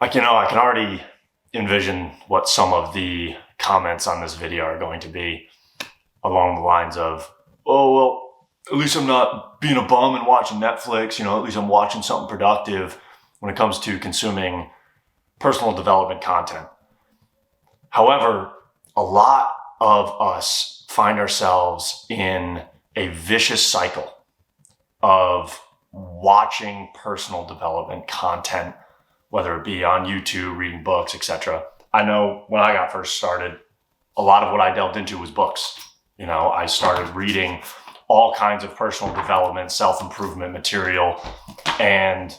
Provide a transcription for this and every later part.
I can already envision what some of the comments on this video are going to be along the lines of, oh, well, at least I'm not being a bum and watching Netflix. At least I'm watching something productive when it comes to consuming personal development content. However, a lot of us find ourselves in a vicious cycle of watching personal development content, whether it be on YouTube, reading books, etc. I know when I got first started, a lot of what I delved into was books. I started reading all kinds of personal development, self-improvement material, and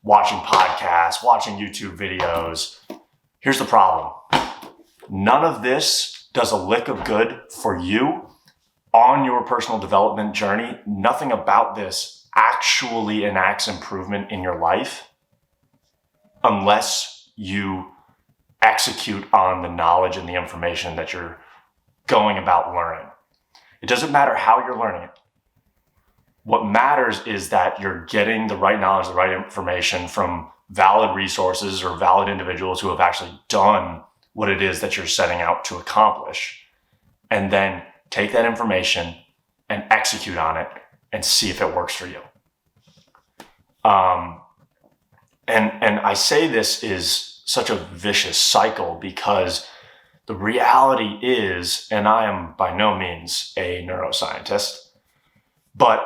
watching podcasts, watching YouTube videos. Here's the problem. None of this does a lick of good for you on your personal development journey. Nothing about this actually enacts improvement in your life unless you execute on the knowledge and the information that you're going about learning. It doesn't matter how you're learning it. What matters is that you're getting the right knowledge, the right information from valid resources or valid individuals who have actually done what it is that you're setting out to accomplish. And then take that information and execute on it and see if it works for you. And I say this is such a vicious cycle because the reality is, and I am by no means a neuroscientist, but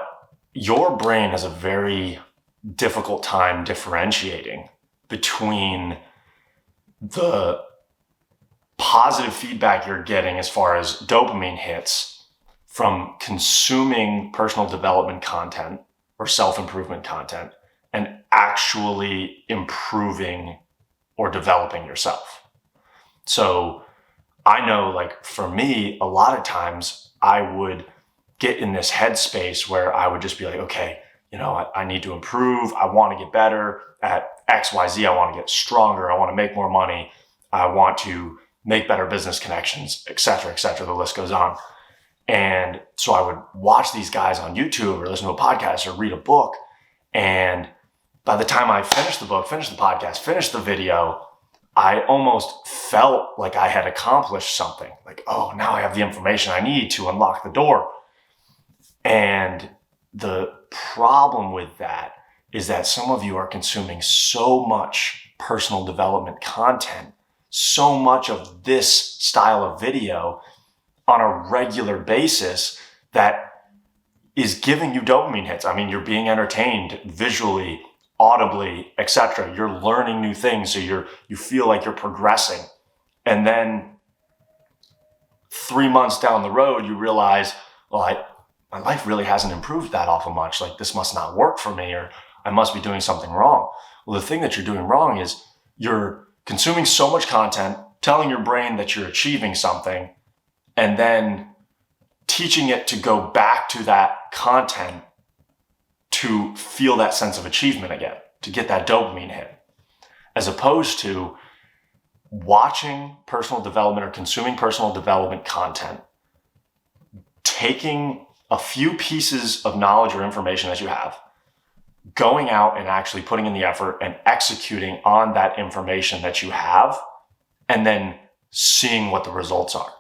your brain has a very difficult time differentiating between the positive feedback you're getting as far as dopamine hits from consuming personal development content or self-improvement content and actually improving or developing yourself. So I know, like, for me, a lot of times I would get in this headspace where I would just be like, okay, I need to improve. I want to get better at XYZ. I want to get stronger. I want to make more money. I want to make better business connections, et cetera, et cetera. The list goes on. And so I would watch these guys on YouTube or listen to a podcast or read a book. And by the time I finished the book, finished the podcast, finished the video, I almost felt like I had accomplished something. Like, oh, now I have the information I need to unlock the door. And the problem with that is that some of you are consuming so much personal development content, so much of this style of video on a regular basis that is giving you dopamine hits. I mean, you're being entertained visually, audibly, etc. You're learning new things, so you feel like you're progressing. And then 3 months down the road, you realize, well, my life really hasn't improved that awful much. Like, this must not work for me, or I must be doing something wrong. Well, the thing that you're doing wrong is you're consuming so much content, telling your brain that you're achieving something, and then teaching it to go back to that content to feel that sense of achievement again, to get that dopamine hit, as opposed to watching personal development or consuming personal development content, taking a few pieces of knowledge or information that you have, going out and actually putting in the effort and executing on that information that you have, and then seeing what the results are.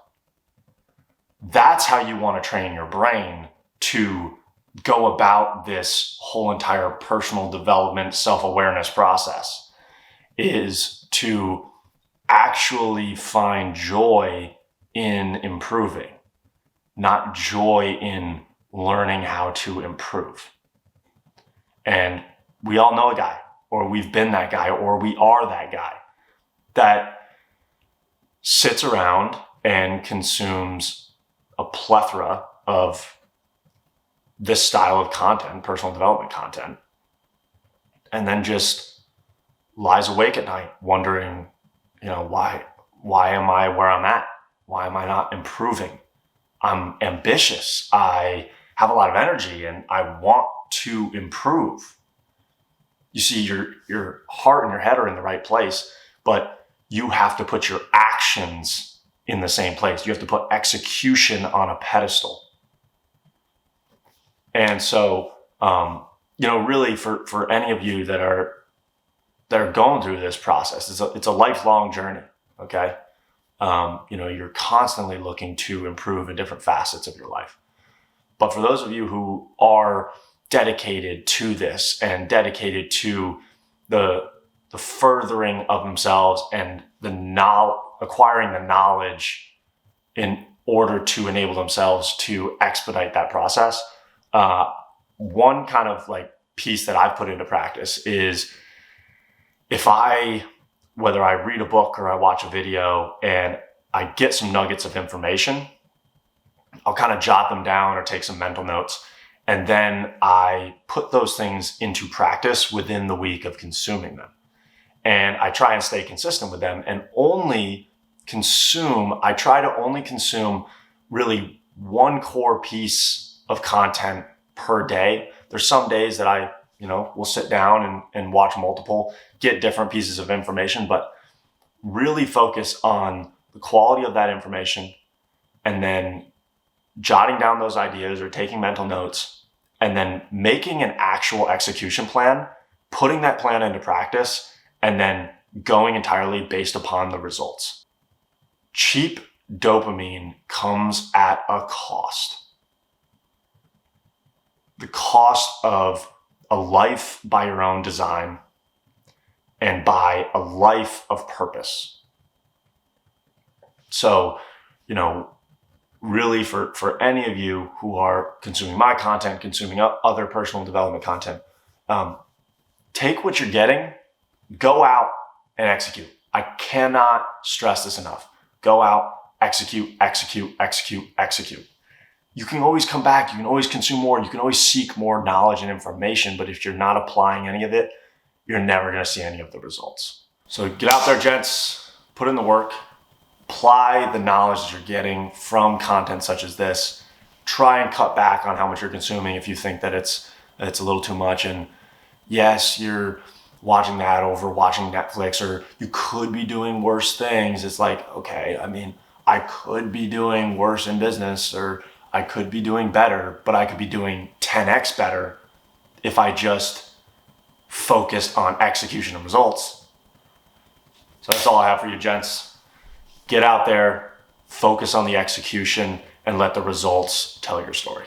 That's how you want to train your brain to go about this whole entire personal development, self-awareness process, is to actually find joy in improving, not joy in learning how to improve. And we all know a guy, or we've been that guy, or we are that guy that sits around and consumes a plethora of this style of content, personal development content, and then just lies awake at night wondering, why am I where I'm at? Why am I not improving? I'm ambitious. I have a lot of energy and I want to improve. You see, your heart and your head are in the right place, but you have to put your actions in the same place. You have to put execution on a pedestal. And so, really for any of you that are that are going through this process. It's a lifelong journey. Okay. You're constantly looking to improve in different facets of your life. But for those of you who are dedicated to this and dedicated to the furthering of themselves and acquiring the knowledge in order to enable themselves to expedite that process, one kind of like piece that I've put into practice is whether I read a book or I watch a video and I get some nuggets of information, I'll kind of jot them down or take some mental notes. And then I put those things into practice within the week of consuming them. And I try and stay consistent with them and I try to only consume really one core piece of content per day. There's some days that I will sit down and watch multiple, get different pieces of information, but really focus on the quality of that information and then jotting down those ideas or taking mental notes and then making an actual execution plan, putting that plan into practice, and then going entirely based upon the results. Cheap dopamine comes at a cost. The cost of a life by your own design and by a life of purpose. So, really for any of you who are consuming my content, consuming other personal development content, take what you're getting, go out and execute. I cannot stress this enough. Go out, execute, execute, execute, execute. You can always come back. You can always consume more. You can always seek more knowledge and information. But if you're not applying any of it, you're never going to see any of the results. So get out there, gents, put in the work, apply the knowledge that you're getting from content such as this. Try and cut back on how much you're consuming if you think that it's a little too much. And yes, you're watching that over watching Netflix, or you could be doing worse things. It's like, okay, I could be doing worse in business, or I could be doing better, but I could be doing 10x better if I just focused on execution and results. So that's all I have for you, gents. Get out there, focus on the execution, and let the results tell your story.